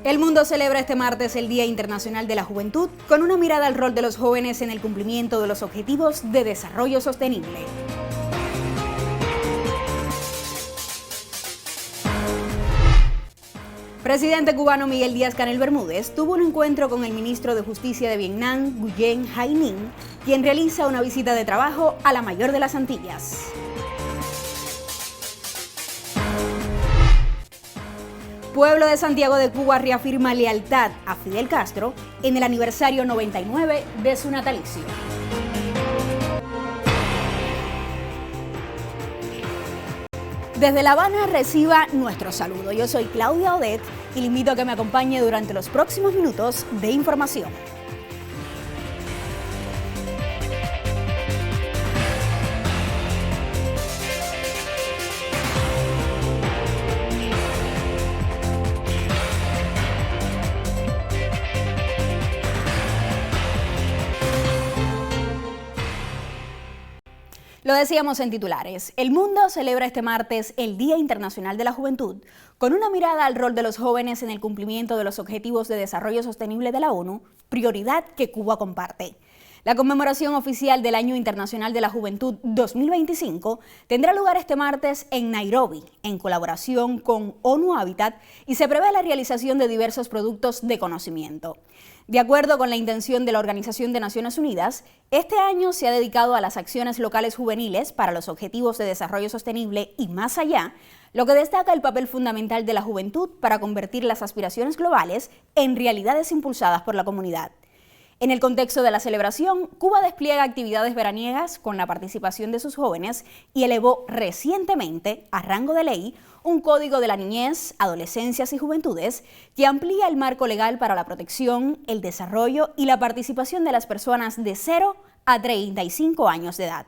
El mundo celebra este martes el Día Internacional de la Juventud con una mirada al rol de los jóvenes en el cumplimiento de los Objetivos de Desarrollo Sostenible. Presidente cubano Miguel Díaz-Canel Bermúdez tuvo un encuentro con el ministro de Justicia de Vietnam, Nguyen Hai Ninh, quien realiza una visita de trabajo a la mayor de las Antillas. Pueblo de Santiago de Cuba reafirma lealtad a Fidel Castro en el aniversario 99 de su natalicio. Desde La Habana reciba nuestro saludo. Yo soy Claudia Odet y le invito a que me acompañe durante los próximos minutos de información. Lo decíamos en titulares, el mundo celebra este martes el Día Internacional de la Juventud con una mirada al rol de los jóvenes en el cumplimiento de los Objetivos de Desarrollo Sostenible de la ONU, prioridad que Cuba comparte. La conmemoración oficial del Año Internacional de la Juventud 2025 tendrá lugar este martes en Nairobi, en colaboración con ONU Habitat, y se prevé la realización de diversos productos de conocimiento. De acuerdo con la intención de la Organización de Naciones Unidas, este año se ha dedicado a las acciones locales juveniles para los Objetivos de Desarrollo Sostenible y más allá, lo que destaca el papel fundamental de la juventud para convertir las aspiraciones globales en realidades impulsadas por la comunidad. En el contexto de la celebración, Cuba despliega actividades veraniegas con la participación de sus jóvenes y elevó recientemente a rango de ley un Código de la Niñez, Adolescencias y Juventudes que amplía el marco legal para la protección, el desarrollo y la participación de las personas de 0 a 35 años de edad.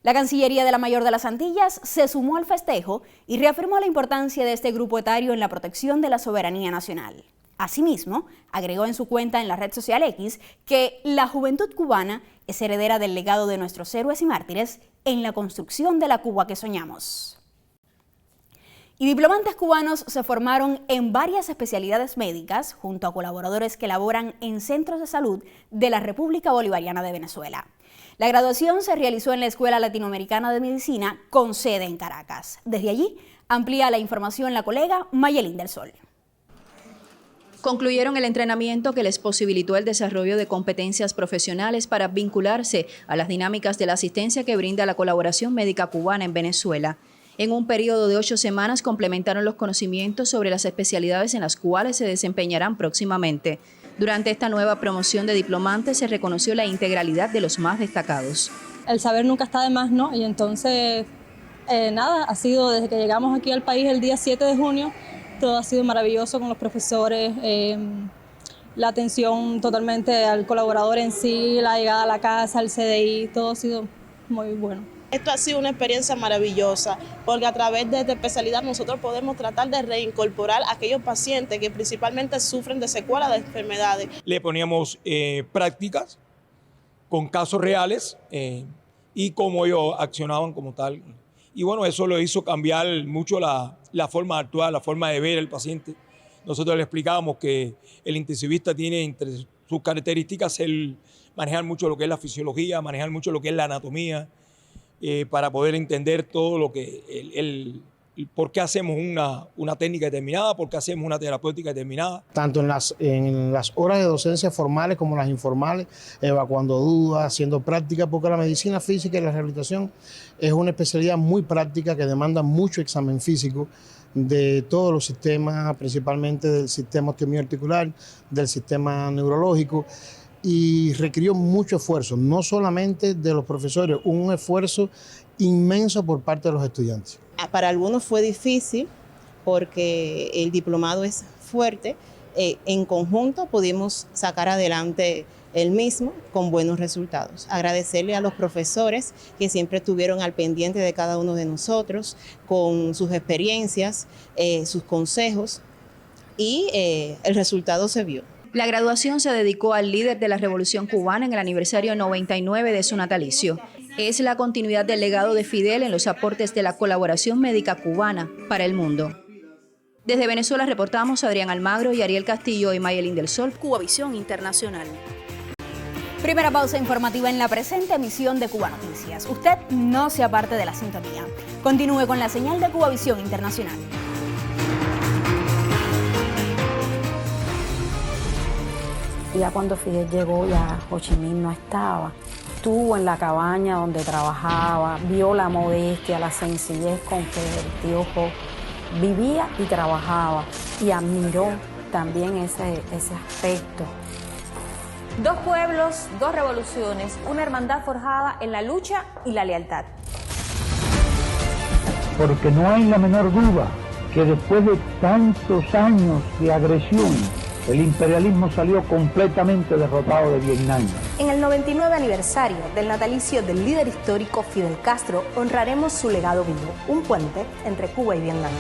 La Cancillería de la Mayor de las Antillas se sumó al festejo y reafirmó la importancia de este grupo etario en la protección de la soberanía nacional. Asimismo, agregó en su cuenta en la red social X que la juventud cubana es heredera del legado de nuestros héroes y mártires en la construcción de la Cuba que soñamos. Y diplomantes cubanos se formaron en varias especialidades médicas junto a colaboradores que laboran en centros de salud de la República Bolivariana de Venezuela. La graduación se realizó en la Escuela Latinoamericana de Medicina con sede en Caracas. Desde allí amplía la información la colega Mayelín del Sol. Concluyeron el entrenamiento que les posibilitó el desarrollo de competencias profesionales para vincularse a las dinámicas de la asistencia que brinda la colaboración médica cubana en Venezuela. En un periodo de 8 semanas complementaron los conocimientos sobre las especialidades en las cuales se desempeñarán próximamente. Durante esta nueva promoción de diplomantes se reconoció la integralidad de los más destacados. El saber nunca está de más, ¿no? Y entonces, ha sido desde que llegamos aquí al país el día 7 de junio, todo ha sido maravilloso con los profesores, la atención totalmente al colaborador en sí, la llegada a la casa, al CDI, todo ha sido muy bueno. Esto ha sido una experiencia maravillosa porque a través de esta especialidad nosotros podemos tratar de reincorporar a aquellos pacientes que principalmente sufren de secuelas de enfermedades. Le poníamos prácticas con casos reales y cómo ellos accionaban como tal. Y bueno, eso lo hizo cambiar mucho la forma de actuar, la forma de ver al paciente. Nosotros le explicábamos que el intensivista tiene entre sus características el manejar mucho lo que es la fisiología, manejar mucho lo que es la anatomía, para poder entender todo lo que el por qué hacemos una técnica determinada, por qué hacemos una terapéutica determinada. Tanto en las horas de docencia formales como las informales, evacuando dudas, haciendo práctica, porque la medicina física y la rehabilitación es una especialidad muy práctica que demanda mucho examen físico de todos los sistemas, principalmente del sistema osteomiarticular, del sistema neurológico, y requirió mucho esfuerzo, no solamente de los profesores, un esfuerzo inmenso por parte de los estudiantes. Para algunos fue difícil porque el diplomado es fuerte. En conjunto pudimos sacar adelante el mismo con buenos resultados. Agradecerle a los profesores que siempre estuvieron al pendiente de cada uno de nosotros con sus experiencias, sus consejos y el resultado se vio. La graduación se dedicó al líder de la Revolución Cubana en el aniversario 99 de su natalicio. Es la continuidad del legado de Fidel en los aportes de la colaboración médica cubana para el mundo. Desde Venezuela reportamos Adrián Almagro y Ariel Castillo y Mayelín del Sol, Cubavisión Internacional. Primera pausa informativa en la presente emisión de Cuba Noticias. Usted no se aparte de la sintonía. Continúe con la señal de Cubavisión Internacional. Ya cuando Fidel llegó, ya Ho Chi Minh no estaba. Estuvo en la cabaña donde trabajaba, vio la modestia, la sencillez con que el tío Ho vivía y trabajaba y admiró también ese aspecto. Dos pueblos, dos revoluciones, una hermandad forjada en la lucha y la lealtad. Porque no hay la menor duda que después de tantos años de agresión, el imperialismo salió completamente derrotado de Vietnam. En el 99 aniversario del natalicio del líder histórico Fidel Castro, honraremos su legado vivo, un puente entre Cuba y Vietnam.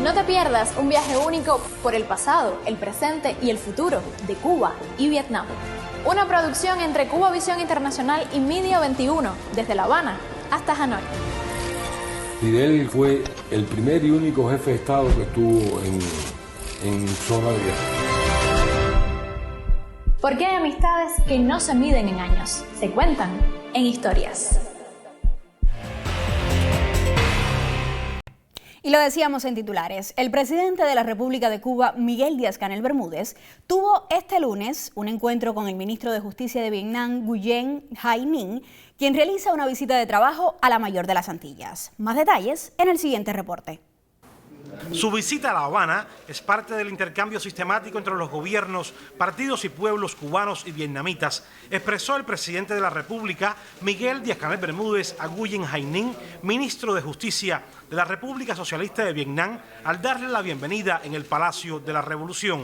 No te pierdas un viaje único por el pasado, el presente y el futuro de Cuba y Vietnam. Una producción entre Cubavisión Internacional y Media 21, desde La Habana hasta Hanoi. Fidel fue el primer y único jefe de Estado que estuvo en zona de guerra. Porque hay amistades que no se miden en años, se cuentan en historias. Y lo decíamos en titulares, el presidente de la República de Cuba, Miguel Díaz-Canel Bermúdez, tuvo este lunes un encuentro con el ministro de Justicia de Vietnam, Nguyen Hai Ninh, quien realiza una visita de trabajo a la mayor de las Antillas. Más detalles en el siguiente reporte. Su visita a La Habana es parte del intercambio sistemático entre los gobiernos, partidos y pueblos cubanos y vietnamitas, expresó el presidente de la República, Miguel Díaz-Canel Bermúdez, a Nguyen Hai Ninh, ministro de Justicia de la República Socialista de Vietnam, al darle la bienvenida en el Palacio de la Revolución.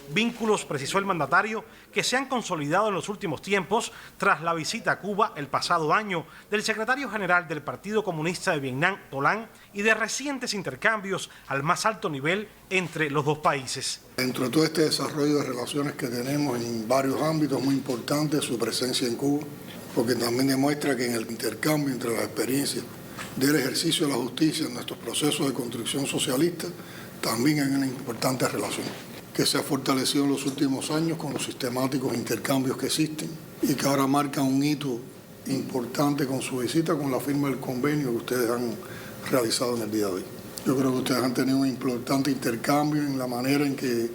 Vínculos, precisó el mandatario, que se han consolidado en los últimos tiempos tras la visita a Cuba el pasado año del secretario general del Partido Comunista de Vietnam, To Lan, y de recientes intercambios al más alto nivel entre los dos países. Dentro de todo este desarrollo de relaciones que tenemos en varios ámbitos muy importantes, su presencia en Cuba, porque también demuestra que en el intercambio entre las experiencias del ejercicio de la justicia en nuestros procesos de construcción socialista, también hay una importante relación que se ha fortalecido en los últimos años con los sistemáticos intercambios que existen y que ahora marcan un hito importante con su visita, con la firma del convenio que ustedes han realizado en el día de hoy. Yo creo que ustedes han tenido un importante intercambio en la manera en que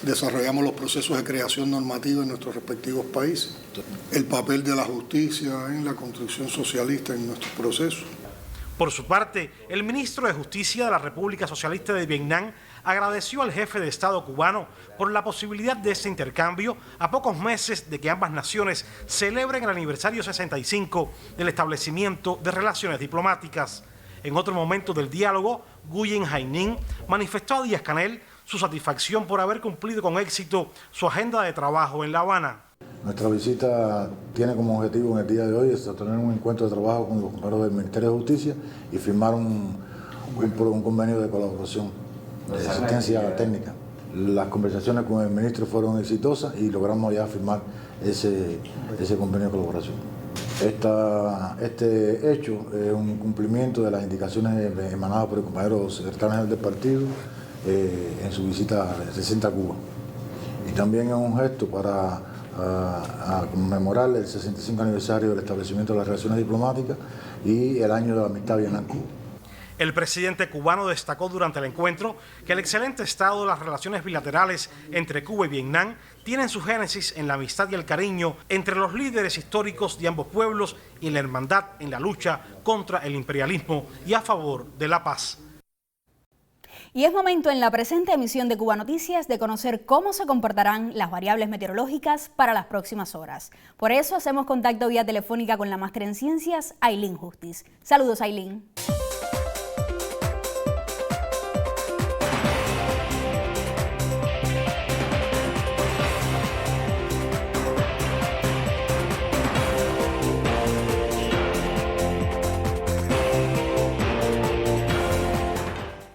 desarrollamos los procesos de creación normativa en nuestros respectivos países, el papel de la justicia en la construcción socialista en nuestros procesos. Por su parte, el ministro de Justicia de la República Socialista de Vietnam agradeció al jefe de Estado cubano por la posibilidad de este intercambio a pocos meses de que ambas naciones celebren el aniversario 65 del establecimiento de relaciones diplomáticas. En otro momento del diálogo, Nguyen Hai Ninh manifestó a Díaz-Canel su satisfacción por haber cumplido con éxito su agenda de trabajo en La Habana. Nuestra visita tiene como objetivo en el día de hoy tener un encuentro de trabajo con los compañeros del Ministerio de Justicia y firmar un convenio de colaboración, de asistencia técnica. Las conversaciones con el ministro fueron exitosas y logramos ya firmar ese convenio de colaboración. Este hecho es un cumplimiento de las indicaciones emanadas por el compañero secretario general del partido en su visita reciente a Cuba. Y también es un gesto para a conmemorar el 65 aniversario del establecimiento de las relaciones diplomáticas y el año de la amistad Vietnam-Cuba. El presidente cubano destacó durante el encuentro que el excelente estado de las relaciones bilaterales entre Cuba y Vietnam tienen su génesis en la amistad y el cariño entre los líderes históricos de ambos pueblos y en la hermandad en la lucha contra el imperialismo y a favor de la paz. Y es momento en la presente emisión de Cuba Noticias de conocer cómo se comportarán las variables meteorológicas para las próximas horas. Por eso hacemos contacto vía telefónica con la máster en ciencias, Ailín Justiz. Saludos, Ailín.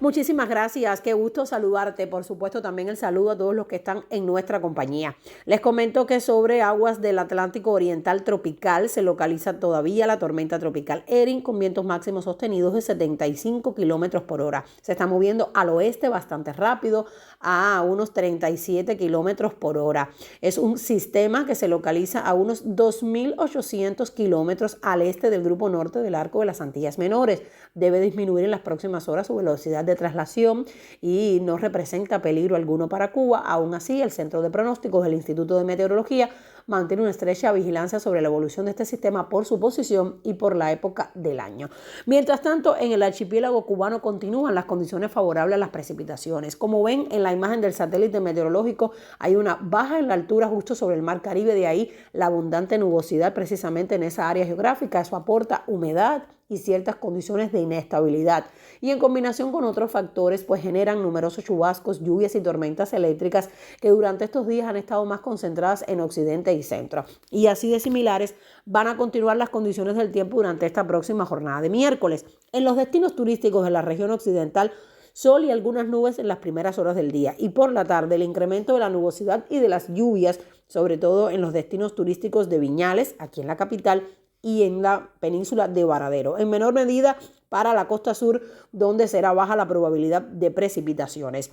Muchísimas gracias, qué gusto saludarte. Por supuesto, también el saludo a todos los que están en nuestra compañía. Les comento que sobre aguas del Atlántico Oriental tropical se localiza todavía la tormenta tropical Erin con vientos máximos sostenidos de 75 kilómetros por hora. Se está moviendo al oeste bastante rápido, a unos 37 kilómetros por hora. Es un sistema que se localiza a unos 2.800 kilómetros al este del grupo norte del arco de las Antillas Menores. Debe disminuir en las próximas horas su velocidad de traslación y no representa peligro alguno para Cuba. Aún así, el Centro de Pronósticos del Instituto de Meteorología mantiene una estrecha vigilancia sobre la evolución de este sistema por su posición y por la época del año. Mientras tanto, en el archipiélago cubano continúan las condiciones favorables a las precipitaciones. Como ven en la imagen del satélite meteorológico, hay una baja en la altura justo sobre el mar Caribe, de ahí la abundante nubosidad precisamente en esa área geográfica. Eso aporta humedad y ciertas condiciones de inestabilidad, y en combinación con otros factores pues generan numerosos chubascos, lluvias y tormentas eléctricas que durante estos días han estado más concentradas en occidente y centro, y así de similares van a continuar las condiciones del tiempo durante esta próxima jornada de miércoles. En los destinos turísticos de la región occidental, sol y algunas nubes en las primeras horas del día, y por la tarde el incremento de la nubosidad y de las lluvias, sobre todo en los destinos turísticos de Viñales, aquí en la capital, y en la península de Varadero. En menor medida para la costa sur, donde será baja la probabilidad de precipitaciones.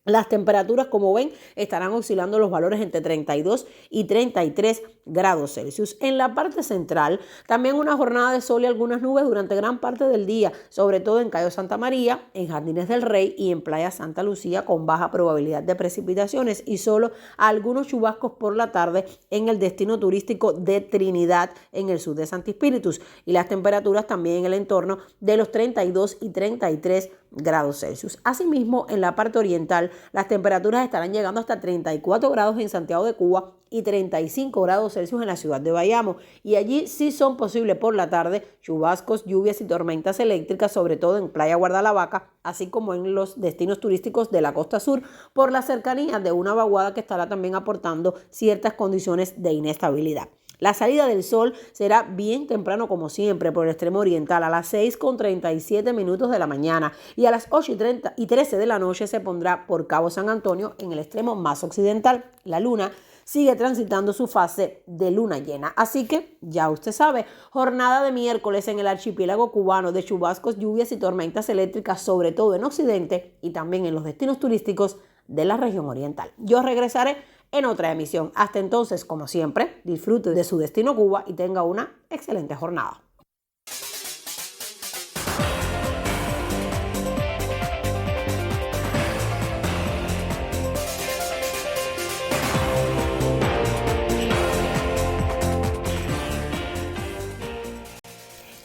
Las temperaturas, como ven, estarán oscilando los valores entre 32 y 33 grados Celsius. En la parte central, también una jornada de sol y algunas nubes durante gran parte del día, sobre todo en Cayo Santa María, en Jardines del Rey y en Playa Santa Lucía, con baja probabilidad de precipitaciones, y solo algunos chubascos por la tarde en el destino turístico de Trinidad, en el sur de Santi Espíritus. Y las temperaturas también en el entorno de los 32 y 33 grados Celsius. Asimismo, en la parte oriental, las temperaturas estarán llegando hasta 34 grados en Santiago de Cuba y 35 grados Celsius en la ciudad de Bayamo. Y allí sí son posibles por la tarde chubascos, lluvias y tormentas eléctricas, sobre todo en Playa Guardalavaca, así como en los destinos turísticos de la costa sur, por la cercanía de una vaguada que estará también aportando ciertas condiciones de inestabilidad. La salida del sol será bien temprano, como siempre, por el extremo oriental, a las 6:37 de la mañana, y a las 8:13 de la noche se pondrá por Cabo San Antonio, en el extremo más occidental. La luna sigue transitando su fase de luna llena. Así que, ya usted sabe, jornada de miércoles en el archipiélago cubano de chubascos, lluvias y tormentas eléctricas, sobre todo en occidente y también en los destinos turísticos de la región oriental. Yo regresaré en otra emisión. Hasta entonces, como siempre, disfrute de su destino Cuba y tenga una excelente jornada.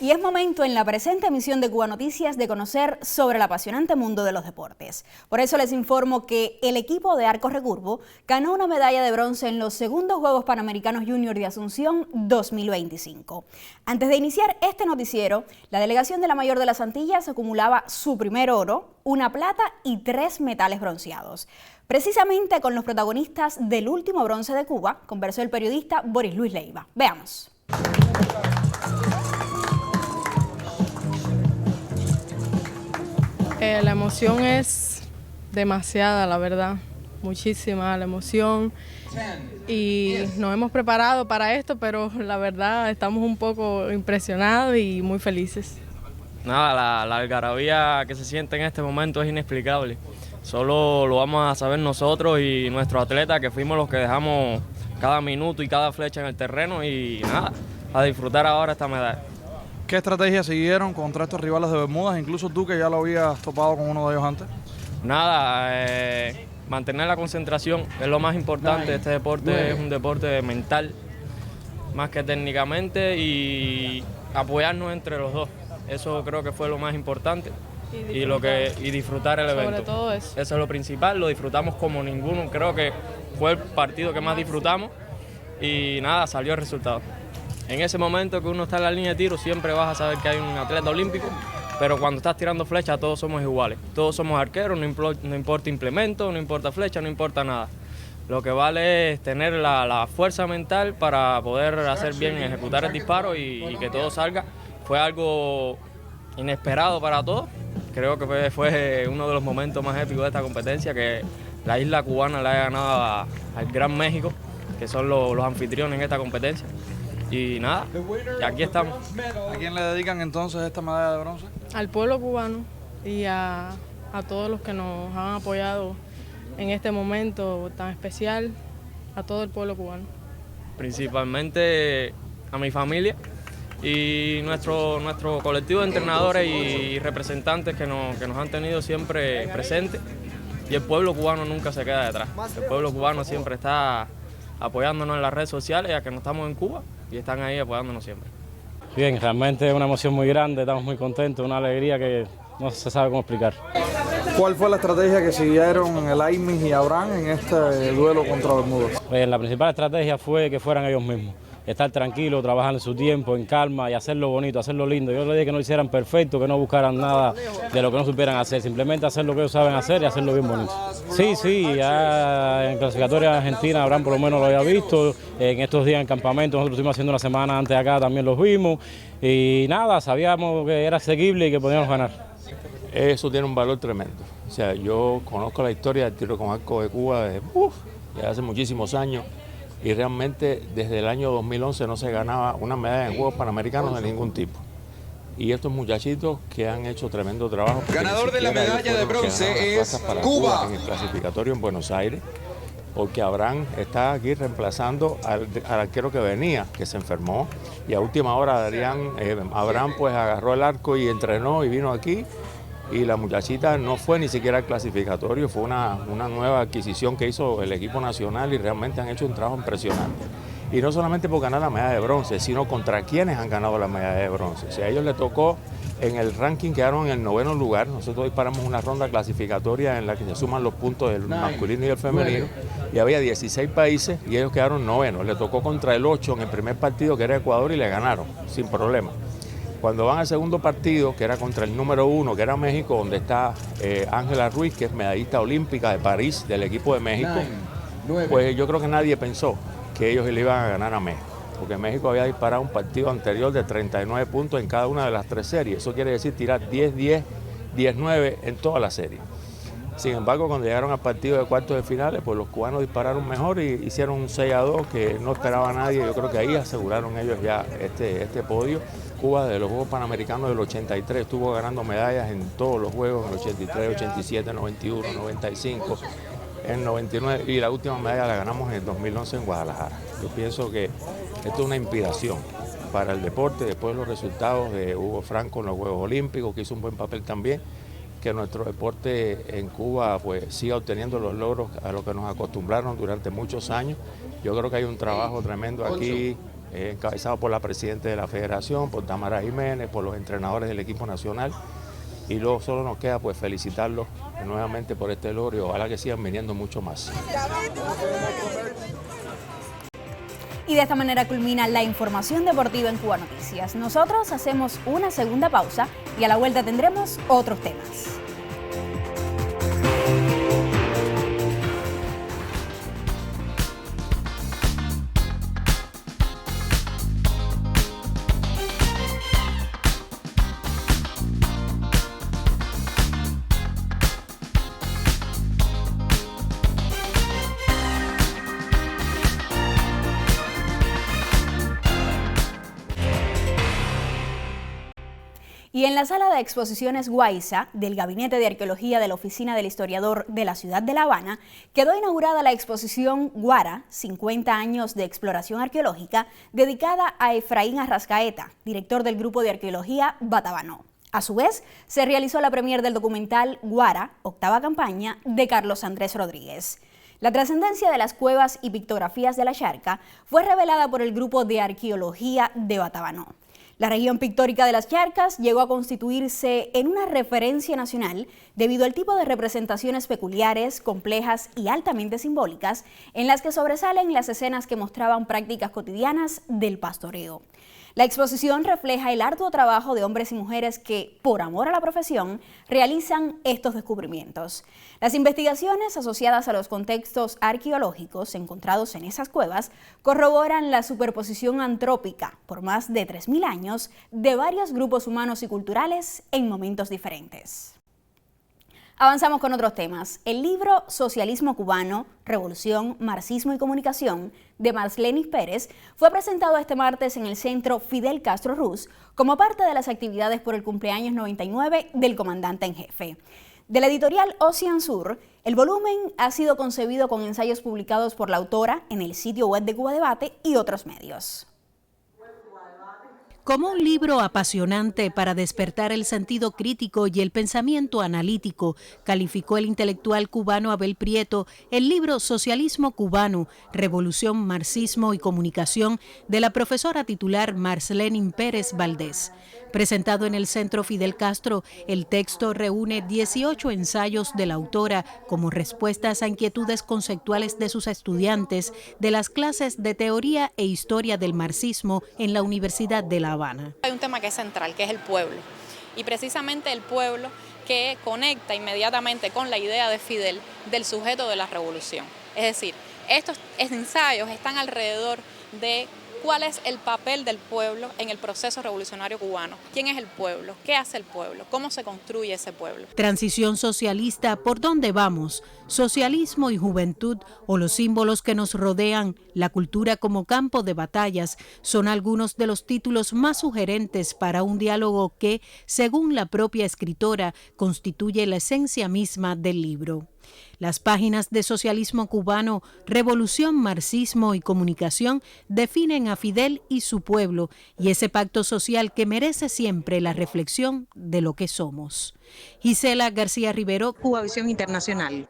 Y es momento en la presente emisión de Cuba Noticias de conocer sobre el apasionante mundo de los deportes. Por eso les informo que el equipo de arco recurvo ganó una medalla de bronce en los segundos Juegos Panamericanos Junior de Asunción 2025. Antes de iniciar este noticiero, la delegación de la Mayor de las Antillas acumulaba su primer oro, una plata y 3 metales bronceados. Precisamente con los protagonistas del último bronce de Cuba, conversó el periodista Boris Luis Leiva. Veamos. La emoción es demasiada, la verdad, muchísima la emoción, y nos hemos preparado para esto, pero la verdad estamos un poco impresionados y muy felices. Nada, la algarabía que se siente en este momento es inexplicable. Solo lo vamos a saber nosotros y nuestros atletas, que fuimos los que dejamos cada minuto y cada flecha en el terreno, y nada, a disfrutar ahora esta medalla. ¿Qué estrategia siguieron contra estos rivales de Bermudas? Incluso tú, que ya lo habías topado con uno de ellos antes. Nada, mantener la concentración es lo más importante. Este deporte es un deporte mental, más que técnicamente, y apoyarnos entre los dos. Eso creo que fue lo más importante. Y disfrutar el evento. Sobre todo eso. Eso es lo principal, lo disfrutamos como ninguno. Creo que fue el partido que más disfrutamos, y nada, salió el resultado. En ese momento que uno está en la línea de tiro, siempre vas a saber que hay un atleta olímpico, pero cuando estás tirando flechas todos somos iguales. Todos somos arqueros, no importa implemento, no importa flecha, no importa nada. Lo que vale es tener la fuerza mental para poder hacer bien, ejecutar el disparo y que todo salga. Fue algo inesperado para todos, creo que fue uno de los momentos más épicos de esta competencia, que la isla cubana le haya ganado al Gran México, que son los anfitriones en esta competencia. Y nada, y aquí estamos. ¿A quién le dedican entonces esta medalla de bronce? Al pueblo cubano y a todos los que nos han apoyado en este momento tan especial, a todo el pueblo cubano. Principalmente a mi familia y nuestro colectivo de entrenadores y representantes que nos han tenido siempre presentes, y el pueblo cubano nunca se queda detrás. El pueblo cubano siempre está apoyándonos en las redes sociales, ya que no estamos en Cuba, y están ahí apoyándonos siempre. Bien, realmente es una emoción muy grande, estamos muy contentos, una alegría que no se sabe cómo explicar. ¿Cuál fue la estrategia que siguieron el Aimis y Abraham en este duelo contra Bermudas? Pues la principal estrategia fue que fueran ellos mismos, estar tranquilos, trabajar en su tiempo, en calma y hacerlo bonito, hacerlo lindo. Yo les dije que no lo hicieran perfecto, que no buscaran nada de lo que no supieran hacer, simplemente hacer lo que ellos saben hacer y hacerlo bien bonito. Sí, ya en clasificatoria argentina Abraham por lo menos lo había visto, en estos días en campamento nosotros estuvimos haciendo una semana antes acá, también los vimos y nada, sabíamos que era asequible y que podíamos ganar. Eso tiene un valor tremendo. O sea, yo conozco la historia del tiro con arco de Cuba desde hace muchísimos años, y realmente desde el año 2011 no se ganaba una medalla en Juegos Panamericanos de ningún tipo. Y estos muchachitos que han hecho tremendo trabajo. Ganador de la medalla de bronce es Cuba en el clasificatorio en Buenos Aires, porque Abraham está aquí reemplazando al arquero que venía, que se enfermó, y a última hora Abraham pues agarró el arco y entrenó y vino aquí. Y la muchachita no fue ni siquiera al clasificatorio, fue una nueva adquisición que hizo el equipo nacional, y realmente han hecho un trabajo impresionante. Y no solamente por ganar la medalla de bronce, sino contra quienes han ganado la medalla de bronce. O sea, a ellos les tocó, en el ranking quedaron en el 9º lugar. Nosotros disparamos una ronda clasificatoria en la que se suman los puntos del masculino y del femenino, y había 16 países y ellos quedaron 9º. Les tocó contra el 8 en el primer partido, que era Ecuador, y le ganaron sin problema. Cuando van al segundo partido, que era contra el número 1, que era México, donde está Ángela Ruiz, que es medallista olímpica de París, del equipo de México, pues yo creo que nadie pensó que ellos le iban a ganar a México, porque México había disparado un partido anterior de 39 puntos en cada una de las 3 series. Eso quiere decir tirar 10-10, 10-9 en toda la serie. Sin embargo, cuando llegaron al partido de cuartos de finales, pues los cubanos dispararon mejor y hicieron un 6-2 que no esperaba nadie. Yo creo que ahí aseguraron ellos ya este podio. Cuba, de los Juegos Panamericanos del 83, estuvo ganando medallas en todos los juegos, en el 83, 87, 91, 95, en 99, y la última medalla la ganamos en el 2011 en Guadalajara. Yo pienso que esto es una inspiración para el deporte, después de los resultados de Hugo Franco en los Juegos Olímpicos, que hizo un buen papel también, que nuestro deporte en Cuba pues siga obteniendo los logros a los que nos acostumbraron durante muchos años. Yo creo que hay un trabajo tremendo aquí, encabezado por la presidenta de la federación, por Tamara Jiménez, por los entrenadores del equipo nacional, y luego solo nos queda pues felicitarlos nuevamente por este logro, y ojalá que sigan viniendo mucho más. Y de esta manera culmina la información deportiva en Cuba Noticias. Nosotros hacemos una segunda pausa y a la vuelta tendremos otros temas. Y en la sala de exposiciones Guaysa del Gabinete de Arqueología de la Oficina del Historiador de la Ciudad de La Habana, quedó inaugurada la exposición Guara, 50 años de exploración arqueológica, dedicada a Efraín Arrascaeta, director del Grupo de Arqueología Batabanó. A su vez, se realizó la premier del documental Guara, octava campaña, de Carlos Andrés Rodríguez. La trascendencia de las cuevas y pictografías de la Charca fue revelada por el Grupo de Arqueología de Batabanó. La región pictórica de las Charcas llegó a constituirse en una referencia nacional debido al tipo de representaciones peculiares, complejas y altamente simbólicas en las que sobresalen las escenas que mostraban prácticas cotidianas del pastoreo. La exposición refleja el arduo trabajo de hombres y mujeres que, por amor a la profesión, realizan estos descubrimientos. Las investigaciones asociadas a los contextos arqueológicos encontrados en esas cuevas corroboran la superposición antrópica por más de 3.000 años de varios grupos humanos y culturales en momentos diferentes. Avanzamos con otros temas. El libro Socialismo Cubano, Revolución, Marxismo y Comunicación, de Marslene Pérez, fue presentado este martes en el Centro Fidel Castro Ruz como parte de las actividades por el cumpleaños 99 del comandante en jefe. De la editorial Ocean Sur, el volumen ha sido concebido con ensayos publicados por la autora en el sitio web de Cuba Debate y otros medios. Como un libro apasionante para despertar el sentido crítico y el pensamiento analítico, calificó el intelectual cubano Abel Prieto el libro Socialismo Cubano, Revolución, Marxismo y Comunicación de la profesora titular Marslene Pérez Valdés. Presentado en el Centro Fidel Castro, el texto reúne 18 ensayos de la autora como respuestas a inquietudes conceptuales de sus estudiantes de las clases de Teoría e Historia del Marxismo en la Universidad de La Habana. Hay un tema que es central, que es el pueblo, y precisamente el pueblo que conecta inmediatamente con la idea de Fidel del sujeto de la revolución. Es decir, estos ensayos están alrededor de cuál es el papel del pueblo en el proceso revolucionario cubano, quién es el pueblo, qué hace el pueblo, cómo se construye ese pueblo. Transición socialista, ¿por dónde vamos? Socialismo y juventud o los símbolos que nos rodean, la cultura como campo de batallas, son algunos de los títulos más sugerentes para un diálogo que, según la propia escritora, constituye la esencia misma del libro. Las páginas de Socialismo Cubano, Revolución, Marxismo y Comunicación definen a Fidel y su pueblo y ese pacto social que merece siempre la reflexión de lo que somos. Gisela García Rivero, Cuba Visión Internacional.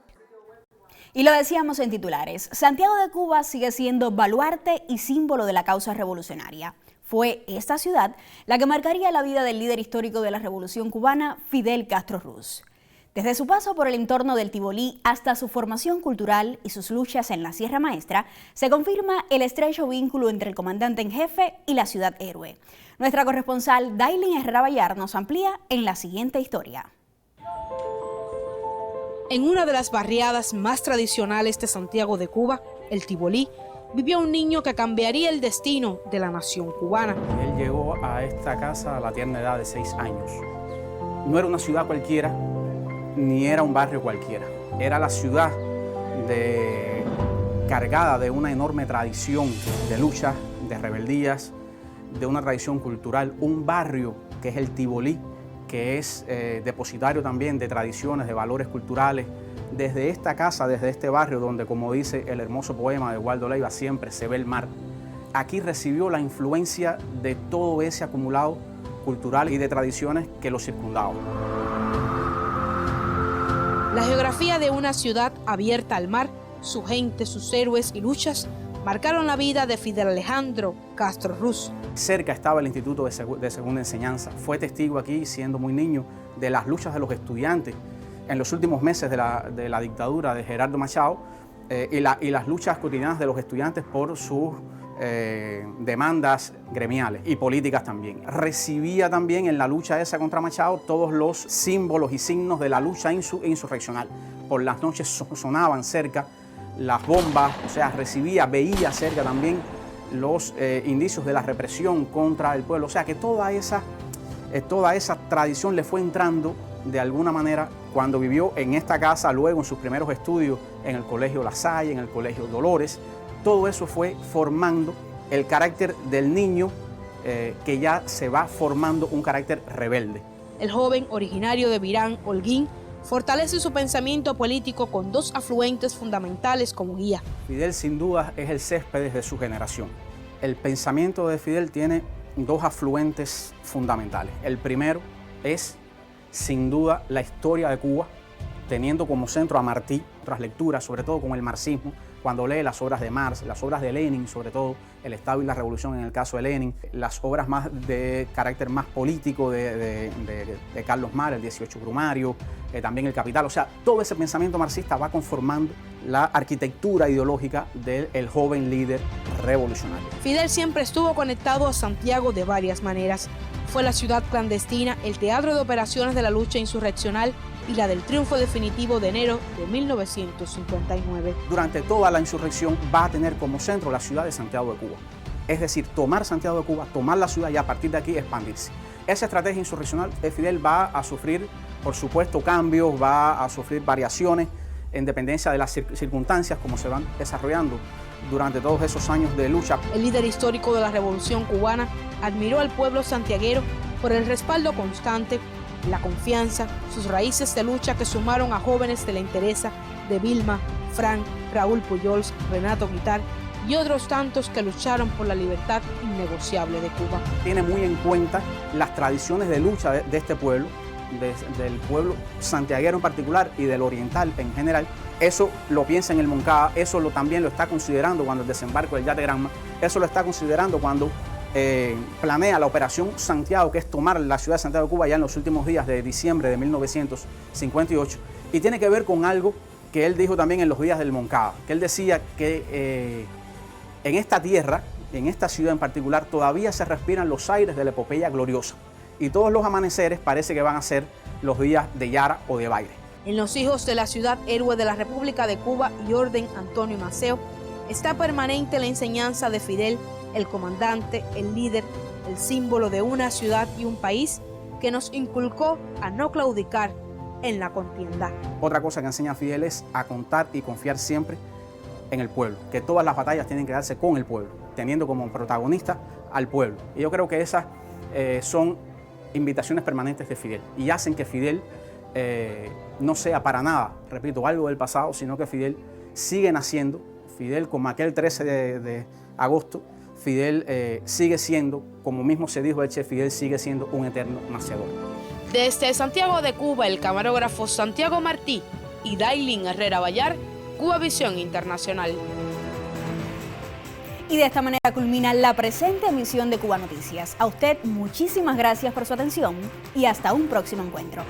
Y lo decíamos en titulares, Santiago de Cuba sigue siendo baluarte y símbolo de la causa revolucionaria. Fue esta ciudad la que marcaría la vida del líder histórico de la Revolución Cubana, Fidel Castro Ruz. Desde su paso por el entorno del Tibolí hasta su formación cultural y sus luchas en la Sierra Maestra, se confirma el estrecho vínculo entre el comandante en jefe y la ciudad héroe. Nuestra corresponsal Dailin Herrera Bayar nos amplía en la siguiente historia. En una de las barriadas más tradicionales de Santiago de Cuba, el Tibolí, vivió un niño que cambiaría el destino de la nación cubana. Él llegó a esta casa a la tierna edad de 6 años. No era una ciudad cualquiera, ni era un barrio cualquiera. Era la ciudad cargada de una enorme tradición de luchas, de rebeldías, de una tradición cultural. Un barrio que es el Tibolí, que es depositario también de tradiciones, de valores culturales. Desde esta casa, desde este barrio, donde, como dice el hermoso poema de Waldo Leiva, siempre se ve el mar, aquí recibió la influencia de todo ese acumulado cultural y de tradiciones que lo circundaban. La geografía de una ciudad abierta al mar, su gente, sus héroes y luchas, marcaron la vida de Fidel Alejandro Castro Ruz. Cerca estaba el Instituto de Segunda Enseñanza. Fue testigo aquí, siendo muy niño, de las luchas de los estudiantes en los últimos meses de la dictadura de Gerardo Machado y las luchas cotidianas de los estudiantes por sus demandas gremiales y políticas también. Recibía también en la lucha esa contra Machado todos los símbolos y signos de la lucha insurreccional. Por las noches sonaban cerca las bombas, o sea, veía cerca también los indicios de la represión contra el pueblo. O sea, que toda esa tradición le fue entrando de alguna manera cuando vivió en esta casa, luego en sus primeros estudios en el Colegio La Salle, en el Colegio Dolores. Todo eso fue formando el carácter del niño que ya se va formando un carácter rebelde. El joven originario de Virán, Holguín, fortalece su pensamiento político con dos afluentes fundamentales como guía. Fidel sin duda es el césped de su generación. El pensamiento de Fidel tiene dos afluentes fundamentales. El primero es, sin duda, la historia de Cuba, teniendo como centro a Martí, otras lecturas, sobre todo con el marxismo, cuando lee las obras de Marx, las obras de Lenin, sobre todo El Estado y la Revolución en el caso de Lenin, las obras más de carácter más político de Carlos Marx, el 18 Brumario, también El Capital. O sea, todo ese pensamiento marxista va conformando la arquitectura ideológica del joven líder revolucionario. Fidel siempre estuvo conectado a Santiago de varias maneras. Fue la ciudad clandestina, el teatro de operaciones de la lucha insurreccional y la del triunfo definitivo de enero de 1959. Durante toda la insurrección va a tener como centro la ciudad de Santiago de Cuba. Es decir, tomar Santiago de Cuba, tomar la ciudad y a partir de aquí expandirse. Esa estrategia insurreccional de Fidel va a sufrir por supuesto, cambios, va a sufrir variaciones en dependencia de las circunstancias como se van desarrollando durante todos esos años de lucha. El líder histórico de la Revolución Cubana admiró al pueblo santiaguero por el respaldo constante, la confianza, sus raíces de lucha que sumaron a jóvenes de la entereza de Vilma, Frank, Raúl Pujols, Renato Guitar y otros tantos que lucharon por la libertad innegociable de Cuba. Tiene muy en cuenta las tradiciones de lucha de este pueblo, del pueblo santiaguero en particular y del oriental en general. Eso lo piensa en el Moncada, eso también lo está considerando cuando el desembarco del Yate Granma, eso lo está considerando cuando planea la Operación Santiago, que es tomar la ciudad de Santiago de Cuba ya en los últimos días de diciembre de 1958, y tiene que ver con algo que él dijo también en los días del Moncada, que él decía que en esta tierra, en esta ciudad en particular, todavía se respiran los aires de la epopeya gloriosa, y todos los amaneceres parece que van a ser los días de Yara o de Baire. En los hijos de la ciudad héroe de la República de Cuba y Orden Antonio Maceo está permanente la enseñanza de Fidel, el comandante, el líder, el símbolo de una ciudad y un país que nos inculcó a no claudicar en la contienda. Otra cosa que enseña Fidel es a contar y confiar siempre en el pueblo, que todas las batallas tienen que darse con el pueblo, teniendo como protagonista al pueblo. Y yo creo que esas son invitaciones permanentes de Fidel y hacen que Fidel no sea para nada, repito, algo del pasado, sino que Fidel sigue naciendo. Fidel, como aquel 13 de agosto, Fidel sigue siendo, como mismo se dijo el Che, Fidel sigue siendo un eterno nacedor. Desde Santiago de Cuba, el camarógrafo Santiago Martí y Dailin Herrera Vallar, Cuba Visión Internacional. Y de esta manera culmina la presente emisión de Cuba Noticias. A usted muchísimas gracias por su atención y hasta un próximo encuentro.